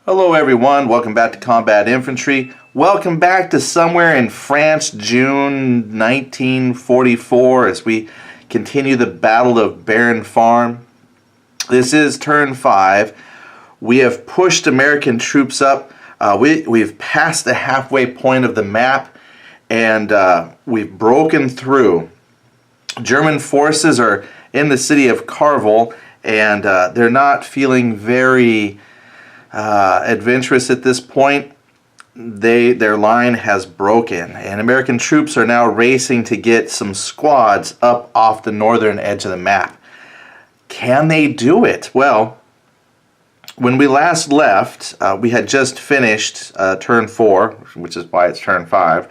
Hello everyone, welcome back to Combat Infantry. Welcome back to somewhere in France, June 1944, as we continue the Battle of Baren farm. This is turn 5. We have pushed American troops up. We've passed the halfway point of the map, and we've broken through. German forces are in the city of Carvel, and they're not feeling very adventurous at this point. Their line has broken, and American troops are now racing to get some squads up off the northern edge of the map. Can they do it? Well, when we last left, we had just finished turn 4, which is why it's turn 5.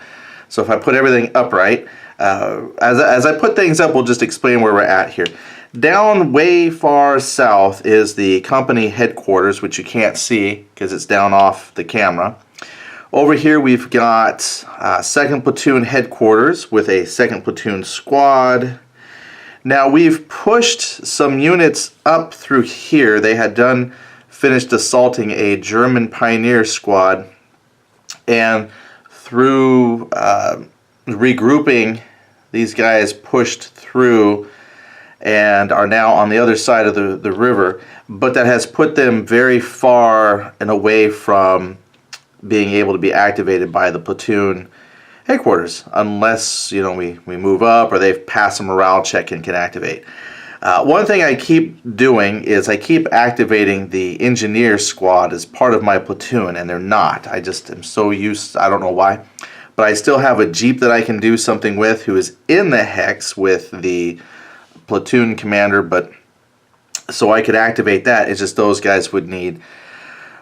So if I put everything upright, as I put things up, we'll just explain where we're at here. Down way far south is the company headquarters, which you can't see because it's down off the camera. Over here we've got 2nd Platoon headquarters with a 2nd Platoon squad. Now we've pushed some units up through here. They had finished assaulting a German pioneer squad, and through regrouping, these guys pushed through and are now on the other side of the river, but that has put them very far and away from being able to be activated by the platoon headquarters, unless we move up or they've passed a morale check and can activate. One thing I keep doing is I keep activating the engineer squad as part of my platoon, and they're not. I just am so used, I don't know why, but I still have a jeep that I can do something with who is in the hex with the platoon commander, but so I could activate that. It's just those guys would need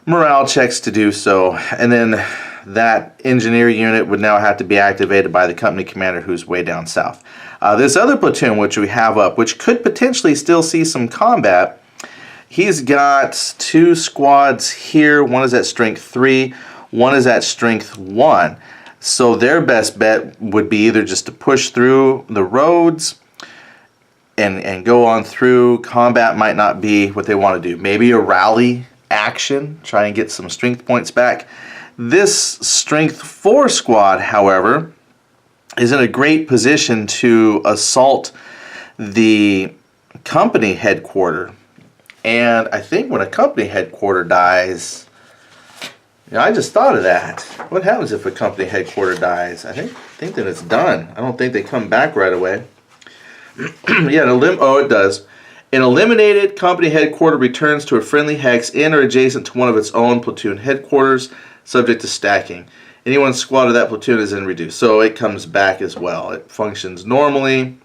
morale checks to do so, and then that engineer unit would now have to be activated by the company commander who's way down south. This other platoon which we have up, which could potentially still see some combat, he's got 2 squads here. One is at strength 3, one is at strength 1. So their best bet would be either just to push through the roads and go on through. Combat might not be what they want to do. Maybe a rally action, try and get some strength points back. This strength 4 squad, however, is in a great position to assault the company headquarters. And I think when a company headquarters dies, I just thought of that. What happens if a company headquarters dies? I think that it's done. I don't think they come back right away. Yeah, it does. An eliminated company headquarters returns to a friendly hex in or adjacent to one of its own platoon headquarters, subject to stacking. Anyone's squad of that platoon is in reduced, so it comes back as well. It functions normally.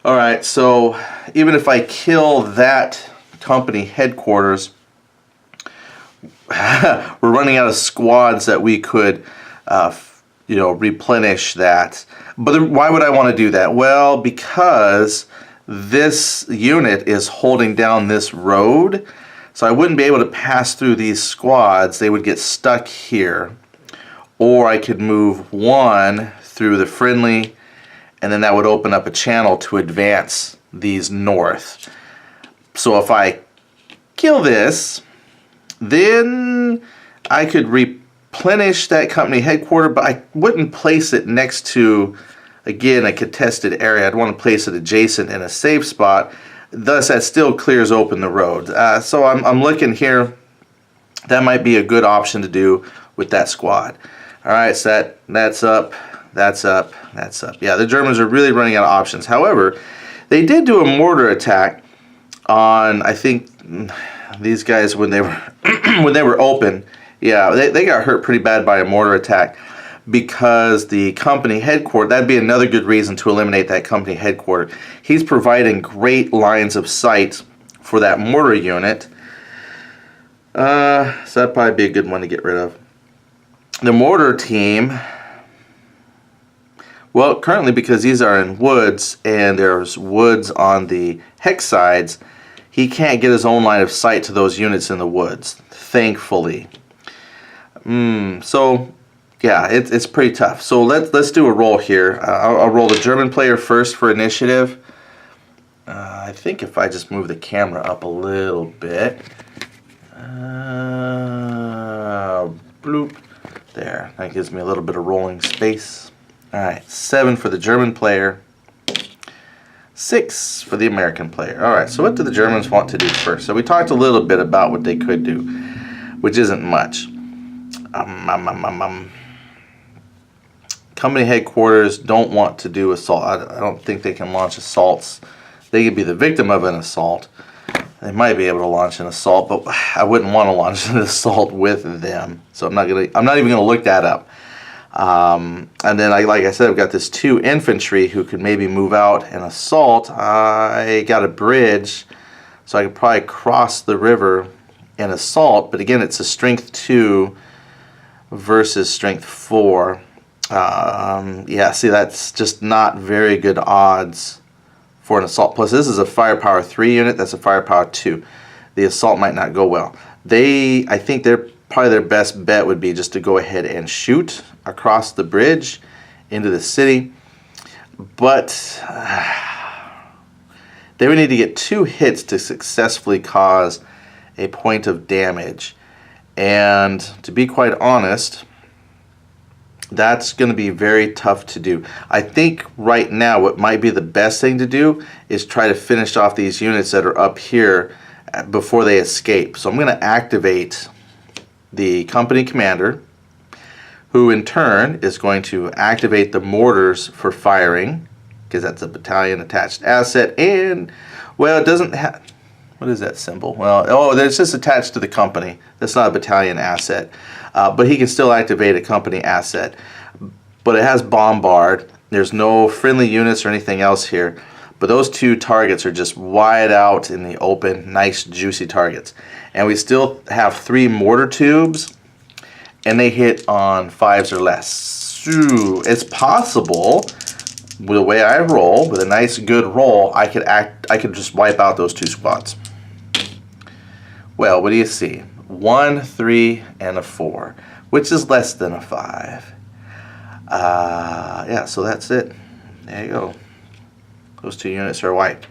All right, so even if I kill that company headquarters, we're running out of squads that we could, replenish that. But why would I want to do that? Well, because this unit is holding down this road, so I wouldn't be able to pass through these squads. They would get stuck here. Or I could move 1 through the friendly, and then that would open up a channel to advance these north. So if I kill this, then I could replenish that company headquarters, but I wouldn't place it next to, again, a contested area. I'd want to place it adjacent in a safe spot. Thus, that still clears open the road. So I'm looking here. That might be a good option to do with that squad. All right, so that's up, that's up, that's up. Yeah, the Germans are really running out of options. However, they did do a mortar attack on, I think, these guys when they were when they were open. Yeah, they got hurt pretty bad by a mortar attack because the company headquarters, that'd be another good reason to eliminate that company headquarters. He's providing great lines of sight for that mortar unit. So that'd probably be a good one to get rid of. The mortar team, well, currently because these are in woods and there's woods on the hex sides, he can't get his own line of sight to those units in the woods, thankfully. So yeah, it's pretty tough. So let's do a roll here. I'll roll the German player first for initiative. I think if I just move the camera up a little bit. bloop. There, that gives me a little bit of rolling space. Alright, 7 for the German player, 6 for the American player. Alright, so what do the Germans want to do first? So we talked a little bit about what they could do, which isn't much. Company headquarters don't want to do assault. I don't think they can launch assaults. They could be the victim of an assault. They might be able to launch an assault, but I wouldn't want to launch an assault with them. So I'm not even gonna look that up. And then, like I said, I've got this 2 infantry who could maybe move out and assault. I got a bridge, so I could probably cross the river and assault. But again, it's a strength 2 versus strength 4. Yeah, see, that's just not very good odds for an assault. Plus, this is a firepower 3 unit. That's a firepower 2. The assault might not go well. I think probably their best bet would be just to go ahead and shoot across the bridge into the city. But they would need to get 2 hits to successfully cause a point of damage. And to be quite honest, that's going to be very tough to do. I think right now what might be the best thing to do is try to finish off these units that are up here before they escape. So I'm going to activate the company commander, who in turn is going to activate the mortars for firing, because that's a battalion attached asset. And, well, it doesn't have... What is that symbol? Well, oh, it's just attached to the company. That's not a battalion asset. But he can still activate a company asset. But it has bombard. There's no friendly units or anything else here. But those 2 targets are just wide out in the open, nice juicy targets. And we still have 3 mortar tubes, and they hit on 5s or less. So it's possible, with the way I roll, with a nice good roll, I could just wipe out those 2 squads. Well, what do you see? 1, 3, and a 4, which is less than a 5. Yeah, so that's it. There you go. Those 2 units are wiped.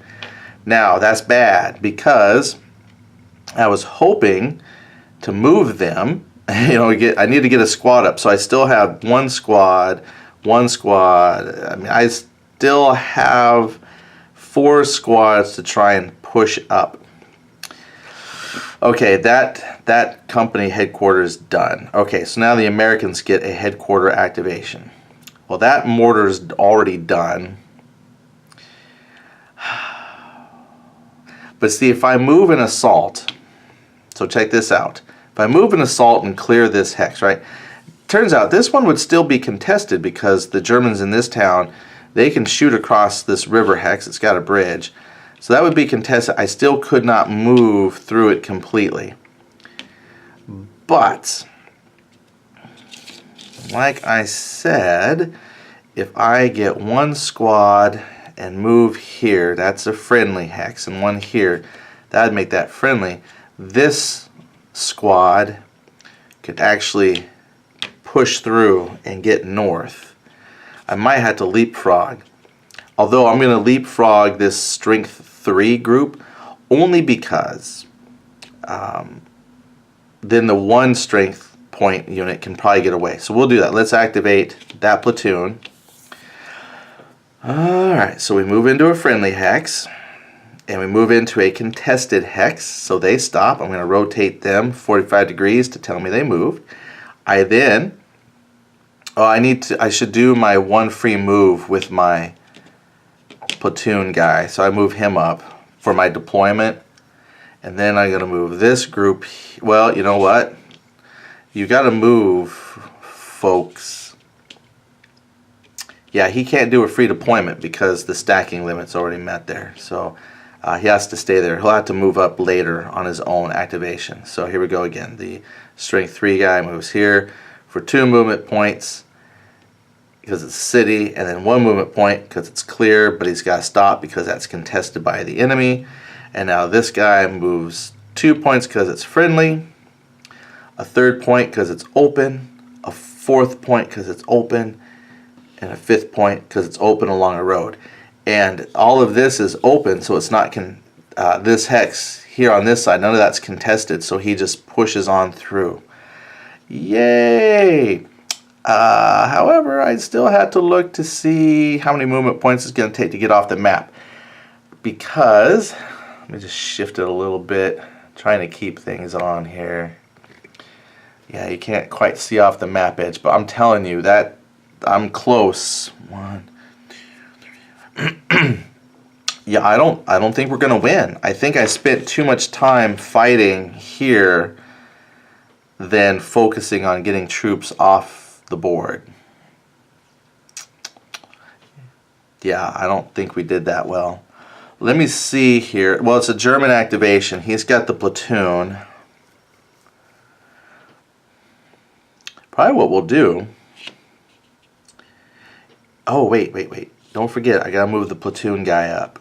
Now, that's bad because I was hoping to move them. I need to get a squad up. So I still have 1 squad. I mean, I still have 4 squads to try and push up. Okay, that company headquarters done. Okay, so now the Americans get a headquarter activation. Well, that mortar's already done. But see, if I move an assault, so check this out. If I move an assault and clear this hex, right? Turns out this one would still be contested because the Germans in this town, they can shoot across this river hex. It's got a bridge. So that would be contested. I still could not move through it completely. But, like I said, if I get 1 squad and move here, that's a friendly hex, and 1 here, that would make that friendly. This squad could actually push through and get north. I might have to leapfrog. Although I'm going to leapfrog this strength 3 group only because then the 1 strength point unit can probably get away. So we'll do that. Let's activate that platoon. Alright, so we move into a friendly hex and we move into a contested hex, so they stop. I'm going to rotate them 45 degrees to tell me they moved. I then I should do my 1 free move with my platoon guy, so I move him up for my deployment, and then I'm going to move this group. Well, you know what? You got to move, folks. Yeah, he can't do a free deployment because the stacking limit's already met there, so he has to stay there. He'll have to move up later on his own activation. So here we go again. The strength 3 guy moves here for 2 movement points because it's a city, and then 1 movement point because it's clear, but he's got to stop because that's contested by the enemy. And now this guy moves 2 points because it's friendly, a 3rd point because it's open, a 4th point because it's open, and a 5th point because it's open along a road. And all of this is open, so it's not this hex here on this side, none of that's contested, so he just pushes on through. Yay! However, I still had to look to see how many movement points it's going to take to get off the map. Because, let me just shift it a little bit, trying to keep things on here. Yeah, you can't quite see off the map edge, but I'm telling you that I'm close. 1, 2, 3. Yeah, I don't think we're gonna win. I think I spent too much time fighting here than focusing on getting troops off the board. Yeah, I don't think we did that well. Let me see here. Well, it's a German activation. He's got the platoon. Probably what we'll do. Oh, wait. Don't forget, I gotta move the platoon guy up.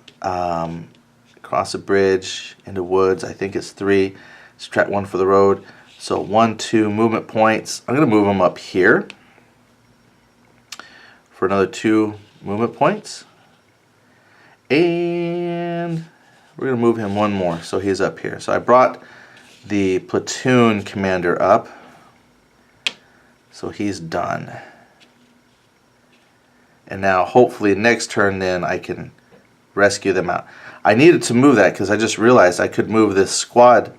Across a bridge, into woods, I think it's 3. Subtract 1 for the road. So 1, 2 movement points. I'm gonna move him up here for another 2 movement points. And we're gonna move him 1 more, so he's up here. So I brought the platoon commander up. So he's done. And now hopefully next turn then I can rescue them out. I needed to move that because I just realized I could move this squad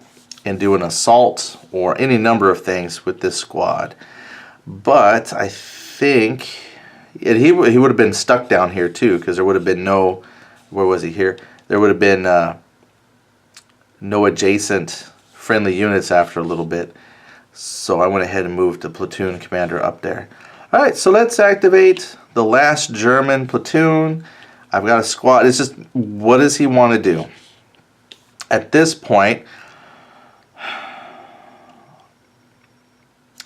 and do an assault or any number of things with this squad. But I think he would have been stuck down here too, because there would have been no, where was he here? There would have been no adjacent friendly units after a little bit. So I went ahead and moved the platoon commander up there. Alright, so let's activate the last German platoon. I've got a squad. It's just, what does he want to do? At this point,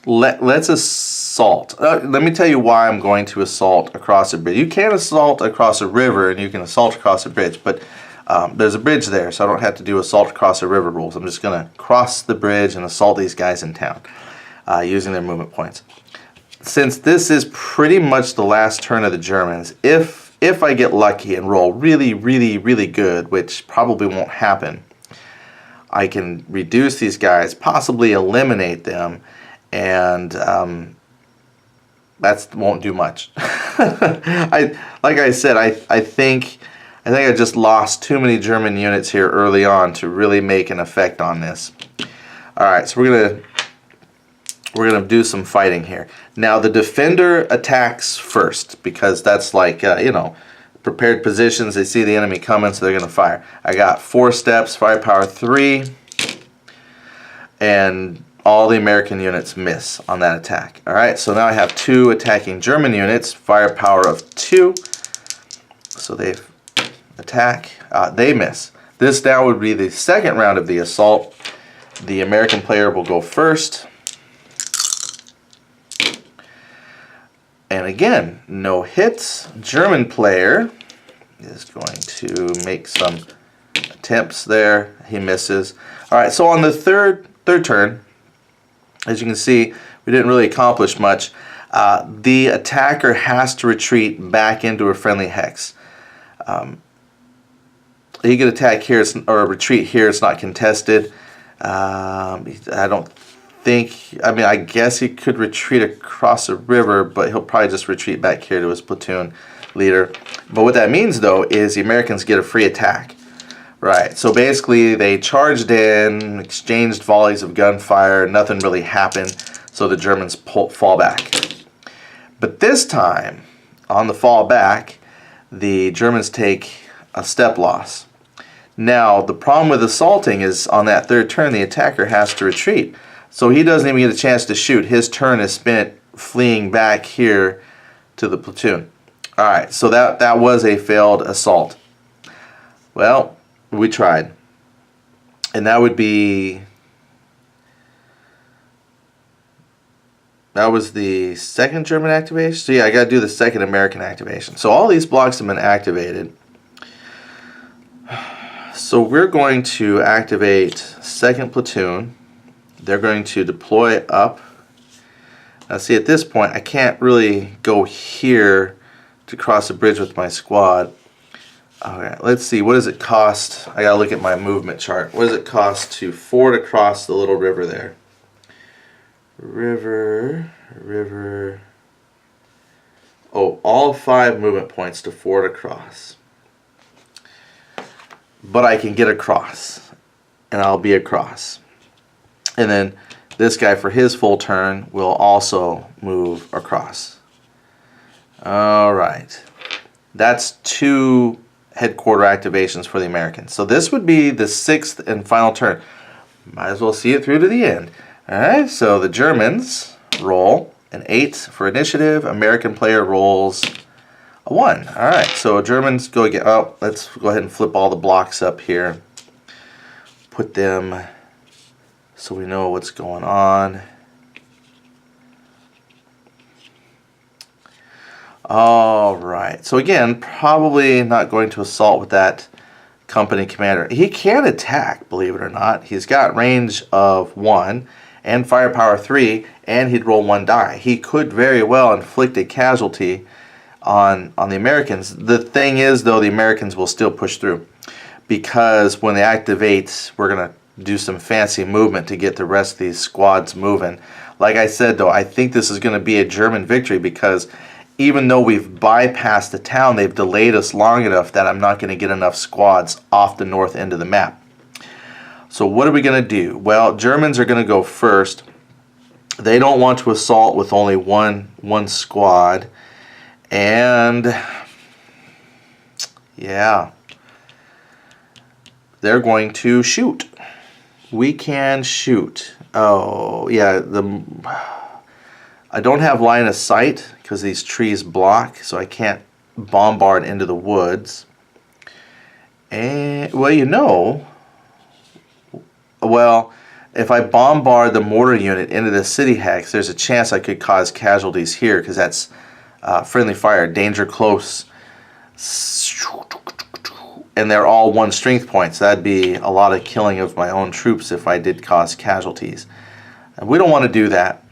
let's assault. Let me tell you why I'm going to assault across a bridge. You can assault across a river and you can assault across a bridge, but there's a bridge there, so I don't have to do assault across a river rules. I'm just going to cross the bridge and assault these guys in town using their movement points. Since this is pretty much the last turn of the Germans, if I get lucky and roll really good, which probably won't happen, I can reduce these guys, possibly eliminate them, and that won't do much. Like I said, I think I just lost too many German units here early on to really make an effect on this. All right, so we're gonna do some fighting here. Now the defender attacks first because that's like you know, prepared positions. They see the enemy coming, so they're gonna fire. I got 4 steps, firepower 3, and all the American units miss on that attack. All right, so now I have 2 attacking German units, firepower of 2. So they attack, they miss. This now would be the second round of the assault. The American player will go first. And again, no hits. German player is going to make some attempts there. He misses. All right, so on the third turn, as you can see, we didn't really accomplish much. The attacker has to retreat back into a friendly hex. He could attack here or retreat here. It's not contested. I don't think, I mean, I guess he could retreat across a river, but he'll probably just retreat back here to his platoon leader. But what that means, though, is the Americans get a free attack. Right, so basically they charged in, exchanged volleys of gunfire, nothing really happened, so the Germans fall back. But this time, on the fall back, the Germans take a step loss. Now, the problem with assaulting is on that third turn, the attacker has to retreat. So he doesn't even get a chance to shoot. His turn is spent fleeing back here to the platoon. All right, so that was a failed assault. Well, we tried. And that would be... That was the second German activation. So yeah, I got to do the second American activation. So all these blocks have been activated. So we're going to activate second platoon. They're going to deploy up. Now see, at this point, I can't really go here to cross a bridge with my squad. Okay, let's see, what does it cost? I gotta look at my movement chart. What does it cost to ford across the little river there? River. Oh, all 5 movement points to forward across. But I can get across, and I'll be across. And then this guy for his full turn will also move across. All right. That's 2 headquarter activations for the Americans. So this would be the 6th and final turn. Might as well see it through to the end. All right, so the Germans roll an 8 for initiative. American player rolls a 1. All right, so Germans go again. Oh, let's go ahead and flip all the blocks up here. Put them so we know what's going on. All right, so again, probably not going to assault with that company commander. He can attack, believe it or not. He's got range of 1 and firepower 3, and he'd roll 1 die. He could very well inflict a casualty on the Americans. The thing is, though, the Americans will still push through, because when they activate, we're going to do some fancy movement to get the rest of these squads moving. Like I said, though, I think this is going to be a German victory, because even though we've bypassed the town, they've delayed us long enough that I'm not going to get enough squads off the north end of the map. So what are we going to do? Well, Germans are going to go first. They don't want to assault with only one squad. And yeah, they're going to shoot. We can shoot. Oh, yeah, I don't have line of sight because these trees block, so I can't bombard into the woods. And, well, you know, if I bombard the mortar unit into the city hex, there's a chance I could cause casualties here, because that's friendly fire, danger close. And they're all 1 strength point, so that'd be a lot of killing of my own troops if I did cause casualties. And we don't want to do that.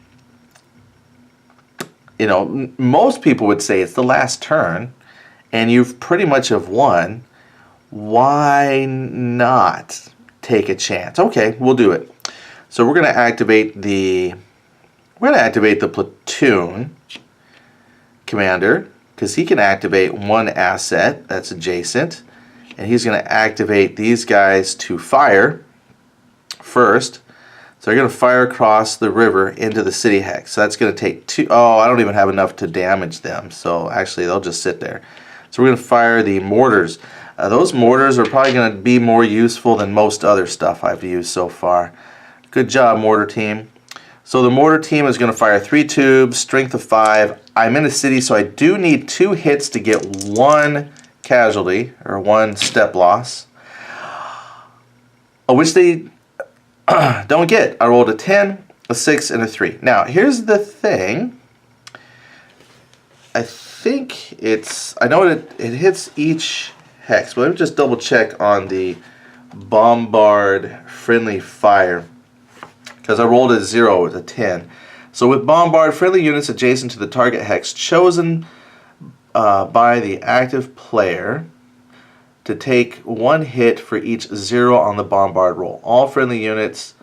You know, most people would say it's the last turn, and you've pretty much have won. Why not take a chance? Okay, we'll do it. So we're going to activate the platoon commander, because he can activate 1 asset that's adjacent, and he's going to activate these guys to fire first. So they're going to fire across the river into the city hex. So that's going to take 2. Oh, I don't even have enough to damage them, so actually they'll just sit there. So we're going to fire the mortars. Those mortars are probably going to be more useful than most other stuff I've used so far. Good job, mortar team. So the mortar team is going to fire 3 tubes, strength of 5. I'm in a city, so I do need 2 hits to get 1 casualty, or 1 step loss, which they don't get. I rolled a 10, a 6, and a 3. Now, here's the thing. I think I know it hits each hex, but let me just double check on the bombard friendly fire, because I rolled a 0 with a 10. So with bombard, friendly units adjacent to the target hex chosen by the active player to take 1 hit for each 0 on the bombard roll. All friendly hits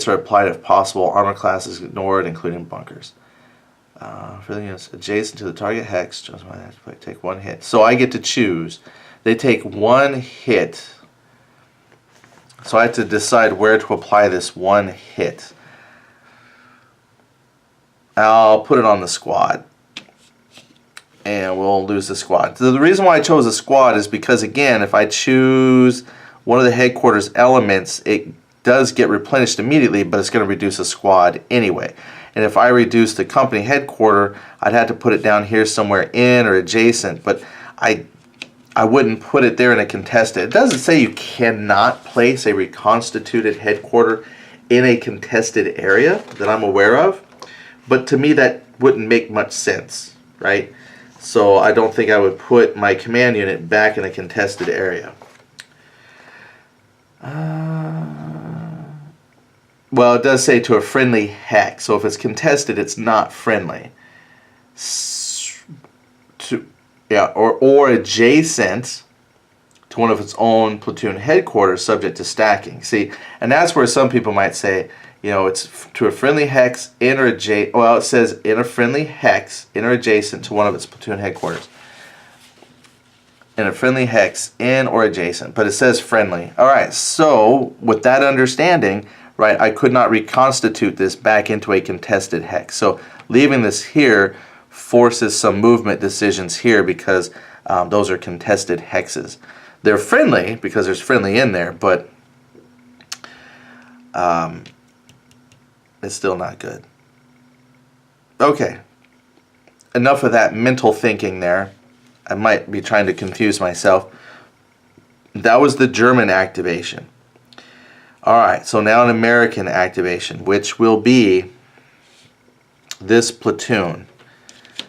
are applied if possible. Armor class is ignored, including bunkers. Friendly units adjacent to the target hex chosen by the active player take 1 hit. So I get to choose. They take 1 hit. So I have to decide where to apply this 1 hit. I'll put it on the squad, and we'll lose the squad. So the reason why I chose a squad is because, again, if I choose one of the headquarters elements, it does get replenished immediately, but it's going to reduce a squad anyway. And if I reduce the company headquarter, I'd have to put it down here somewhere in or adjacent, but I wouldn't put it there in a contested. It doesn't say you cannot place a reconstituted headquarter in a contested area that I'm aware of, but to me that wouldn't make much sense, right? So I don't think I would put my command unit back in a contested area. Well, it does say to a friendly hex, so if it's contested, it's not friendly. Or adjacent to one of its own platoon headquarters, subject to stacking. See, and that's where some people might say, You know, it's to a friendly hex in or adjacent. Well, it says in a friendly hex in or adjacent to one of its platoon headquarters. In a friendly hex in or adjacent, but it says friendly. All right, so with that understanding, right, I could not reconstitute this back into a contested hex. So leaving this here forces some movement decisions here because those are contested hexes. They're friendly because there's friendly in there, but it's still not good. Okay, enough of that mental thinking there. I might be trying to confuse myself. That was the German activation. Alright, so now an American activation, which will be this platoon.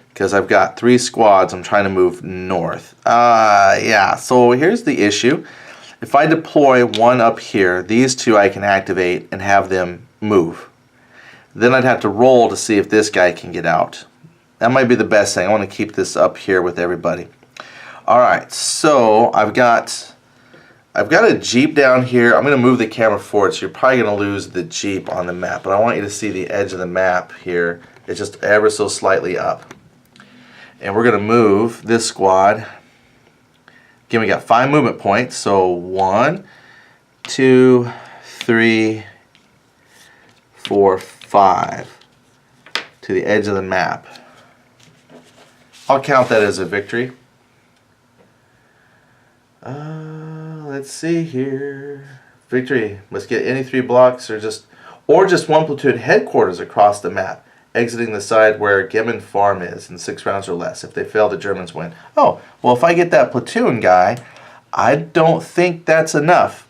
Because I've got 3 squads, I'm trying to move north. Yeah, so here's the issue. If I deploy one up here, these 2 I can activate and have them move. Then I'd have to roll to see if this guy can get out. That might be the best thing. I want to keep this up here with everybody. Alright, so I've got a Jeep down here. I'm going to move the camera forward, so you're probably going to lose the Jeep on the map. But I want you to see the edge of the map here. It's just ever so slightly up. And we're going to move this squad. Again, we got 5 movement points. So 1, 2, 3, 4, 5 to the edge of the map. I'll count that as a victory. Let's see here. Victory must get any 3 blocks or just one platoon headquarters across the map, exiting the side where Gemen Farm is in 6 rounds or less. If they fail, the Germans win. Oh, well, if I get that platoon guy, I don't think that's enough.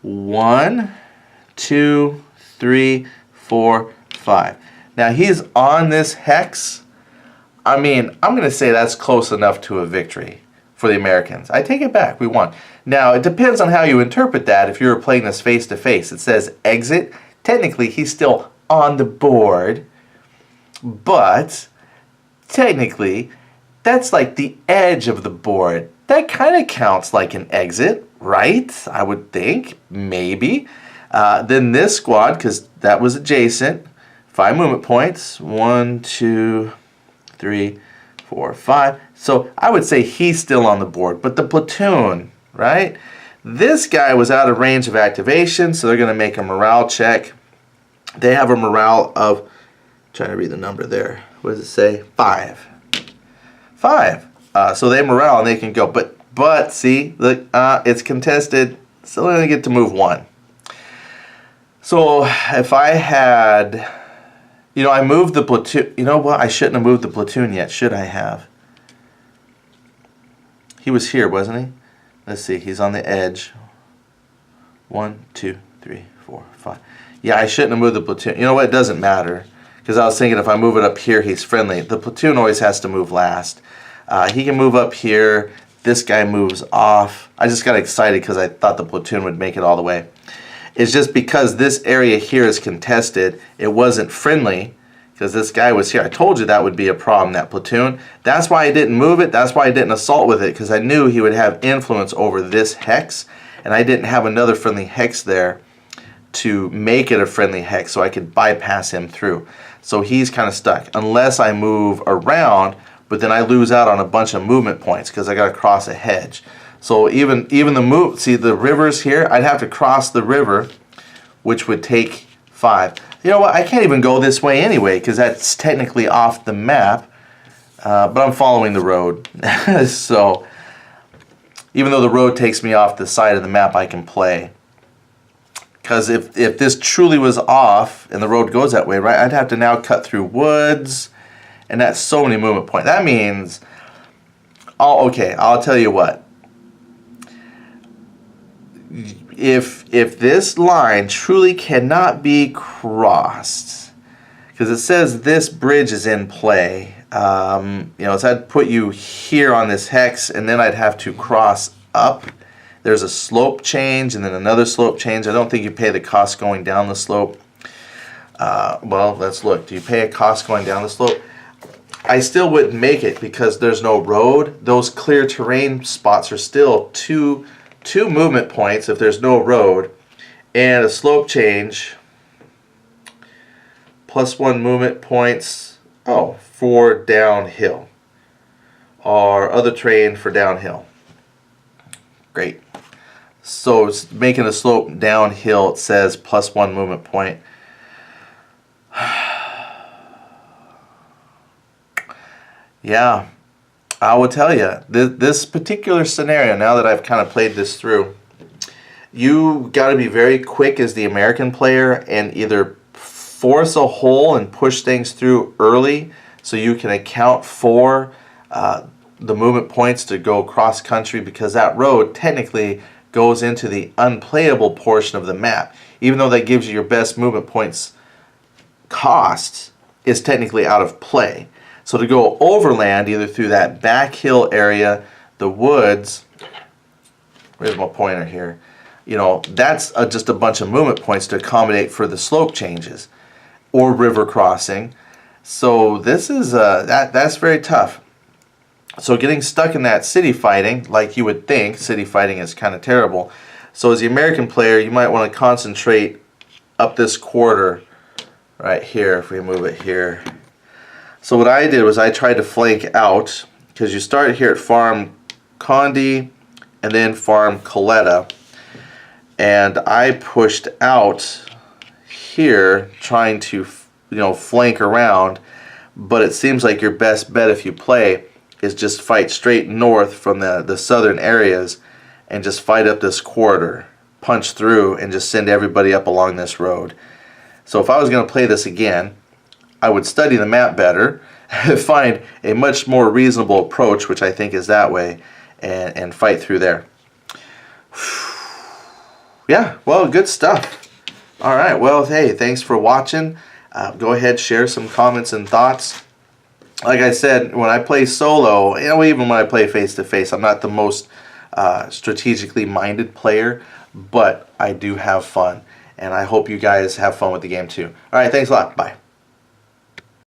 1, 2, 3, 4, 5. Now he's on this hex. I mean, I'm going to say that's close enough to a victory for the Americans. I take it back. We won. Now, it depends on how you interpret that. If you were playing this face-to-face, it says exit. Technically, he's still on the board. But, technically, that's like the edge of the board. That kind of counts like an exit, right? I would think. Maybe. Then this squad, because that was adjacent. 5 movement points. 1, 2, 3, 4, 5. So I would say he's still on the board. But the platoon, right? This guy was out of range of activation, so they're going to make a morale check. They have a morale of, trying to read the number there. What does it say? 5. 5. So they morale and they can go. But see, look, it's contested. So they're going to get to move 1. So if I had, you know, I moved the platoon. You know what? I shouldn't have moved the platoon yet, should I have? He was here, wasn't he? Let's see. He's on the edge. 1, 2, 3, 4, 5. Yeah, I shouldn't have moved the platoon. You know what? It doesn't matter. Because I was thinking if I move it up here, he's friendly. The platoon always has to move last. He can move up here. This guy moves off. I just got excited because I thought the platoon would make it all the way. It's just because this area here is contested, it wasn't friendly. Because this guy was here. I told you that would be a problem, that platoon. That's why I didn't move it. That's why I didn't assault with it. Because I knew he would have influence over this hex. And I didn't have another friendly hex there to make it a friendly hex so I could bypass him through. So he's kind of stuck. Unless I move around, but then I lose out on a bunch of movement points because I got to cross a hedge. So even the move, see the rivers here? I'd have to cross the river, which would take 5. You know what? I can't even go this way anyway because that's technically off the map. But I'm following the road. So even though the road takes me off the side of the map, I can play. Because if this truly was off and the road goes that way, right, I'd have to now cut through woods. And that's so many movement points. That means, okay, I'll tell you what. If this line truly cannot be crossed, because it says this bridge is in play, you know, so I'd put you here on this hex, and then I'd have to cross up. There's a slope change, and then another slope change. I don't think you pay the cost going down the slope. Well, let's look. Do you pay a cost going down the slope? I still wouldn't make it because there's no road. Those clear terrain spots are still two movement points if there's no road, and a slope change +1 movement points. Oh, for downhill. Or other terrain for downhill. Great. So it's making a slope downhill. It says +1 movement point. Yeah, I will tell you, this particular scenario, now that I've kind of played this through, you got to be very quick as the American player and either force a hole and push things through early so you can account for the movement points to go cross country, because that road technically goes into the unplayable portion of the map. Even though that gives you your best movement points cost, is technically out of play. So to go overland, either through that back hill area, the woods, where's my pointer here? You know, that's just a bunch of movement points to accommodate for the slope changes or river crossing. So this is that's very tough. So getting stuck in that city fighting, like you would think, city fighting is kind of terrible. So as the American player, you might want to concentrate up this quarter right here, if we move it here. So what I did was I tried to flank out, because you start here at Farm Condi and then Farm Coletta, and I pushed out here trying to, you know, flank around. But it seems like your best bet if you play is just fight straight north from the southern areas and just fight up this corridor, punch through, and just send everybody up along this road. So if I was going to play this again, I would study the map better, find a much more reasonable approach, which I think is that way, and fight through there. Yeah, well, good stuff. All right, well, hey, thanks for watching. Go ahead, share some comments and thoughts. Like I said, when I play solo, you know, even when I play face-to-face, I'm not the most strategically minded player, but I do have fun, and I hope you guys have fun with the game too. All right, thanks a lot. Bye.